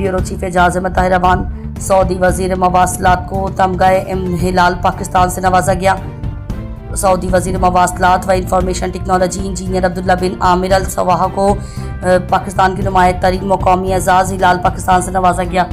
Bureau chief Ejaz Ahmed Tahir Awan. Saudi वजीर मवासलात को तमगा हिलाल पाकिस्तान से नवाजा गया। सऊदी वजीर मवासलात व इंफॉर्मेशन टेक्नोलॉजी इंजीनियर अब्दुल्ला बिन आमिर अल सवाह को पाकिस्तान की नुमाइंद तरीन मौकामी एजाज हिलाल पाकिस्तान से नवाजा गया।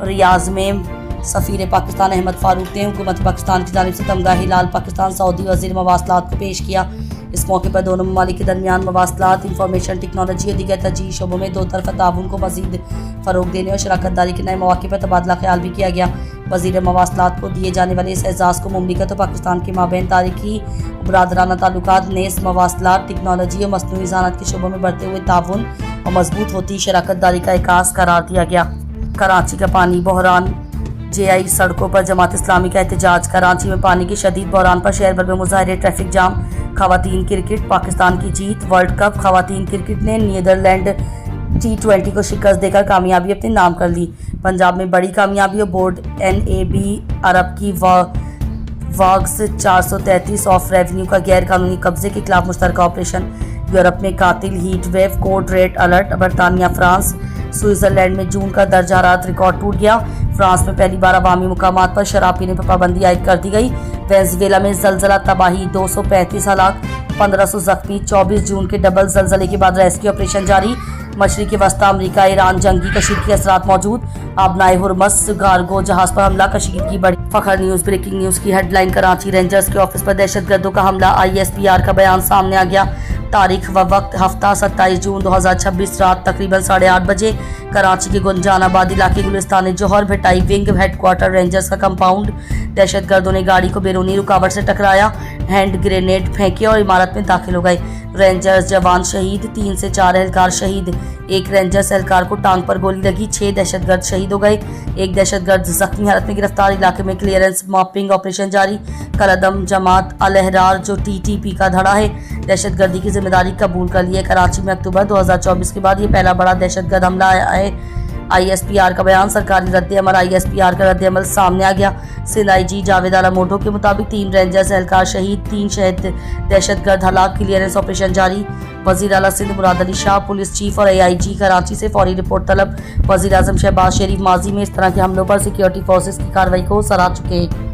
रियाज में सफ़ीर पाकिस्तान अहमद फारूक ने हुकूमत पाकिस्तान की जानिब से तमगा हिलाल पाकिस्तान सऊदी वजीर मवासलात को पेश किया। इस मौके पर दोनों ममालिक के दरमियान मवासलात, इंफॉर्मेशन टेक्नोलॉजी और दीगर तरजीही शोबों में दो तरफा ताउन को मजीद फ़रोग देने और शराकत दारी के नए मौके पर तबादला ख्याल भी किया गया। वज़ीर मवासलात को दिए जाने वाले इस एजाज़ को मुमलिकत और पाकिस्तान के माबैन तारीखी बरादराना ताल्लुकात, नेस मवासलात, टेक्नोलॉजी और मसनूई ज़ानत के शोबों में बढ़ते हुए ताउन और मजबूत होती शराकत दारी का एकास करार दिया गया। कराची का पानी बहरान, JI सड़कों पर जमात इस्लामी का एहतजाज। कराची में पानी के शदीद बहरान पर शहर भर में मुजाहरे, ट्रैफिक जाम। खवातीन क्रिकेट, पाकिस्तान की जीत। वर्ल्ड कप खवातीन क्रिकेट ने नीदरलैंड T20 को शिकस्त देकर कामयाबी अपने नाम कर ली। पंजाब में बड़ी कामयाबी और बोर्ड NAB अरब की वाग्स 433 ऑफ रेवेन्यू का गैर कानूनी कब्जे के खिलाफ मुश्तरका ऑपरेशन। यूरोप में कातिल heat wave, code red alert. बरतानिया, फ्रांस, स्विट्जरलैंड में जून का दर्जा हरारत रिकॉर्ड टूट गया। फ्रांस में पहली बार अवामी मुकामात पर शराब पीने पर पाबंदी आयद कर दी गई। वेनेजुएला में जलजला तबाही, 235 हलाक, 1500 जख्मी। 24 जून के डबल जलजले के बाद रेस्क्यू ऑपरेशन जारी। मशरिक़ वस्ता अमरीका ईरान जंगी कशीदगी के असरात मौजूद। आबनाए हुर्मस कार्गो जहाज पर हमला, कशीदगी बढ़ी। फखर न्यूज़ ब्रेकिंग न्यूज़ की हेडलाइन। कराची रेंजर्स के ऑफिस पर दहशतगर्दों का हमला, ISPR का बयान सामने आ गया। तारीख व वक्त हफ्ता 27 जून 2026 रात तकरीबन 8:30 बजे कराची के गुलजानाबाद इलाके गुलिस्तान जौहर भिटाई विंग हेडक्वार्टर रेंजर्स का कंपाउंड दहशतगर्दों ने गाड़ी को बैरूनी रुकावट से टकराया, हैंड ग्रेनेड फेंके और इमारत में दाखिल हो गए। रेंजर्स जवान शहीद, 3 से 4 एहलकार शहीद। एक रेंजर्स एहलकार को टांग पर गोली लगी। 6 दहशतगर्द शहीद हो गए। एक दहशतगर्द जख्मी हालत में गिरफ्तार। इलाके में क्लियरेंस मॉपिंग ऑपरेशन जारी। कलदम जमात अल अहरार जो TTP का धड़ा है, दहशतगर्दी की जिम्मेदारी कबूल कर ली है। कराची में अक्टूबर 2024 के बाद ये पहला बड़ा दहशतगर्द हमला आया है। ISPR का बयान, सरकारी रद्द-ए-अमल। ISPR का रद्द-ए-अमल सामने आ गया। सिंध IG जावेद आला मोटो के मुताबिक 3 रेंजर्स एहलकार शहीद, 3 शहीद दहशतगर्द हलाक। क्लियरेंस ऑपरेशन जारी। वज़ीर आला सिंध मुराद अली शाह, पुलिस चीफ और AIG कराची से फौरी रिपोर्ट तलब। वज़ीर आज़म शहबाज शरीफ माजी में इस तरह के हमलों पर सिक्योरिटी फोर्सेस की कार्रवाई को सराह चुके हैं।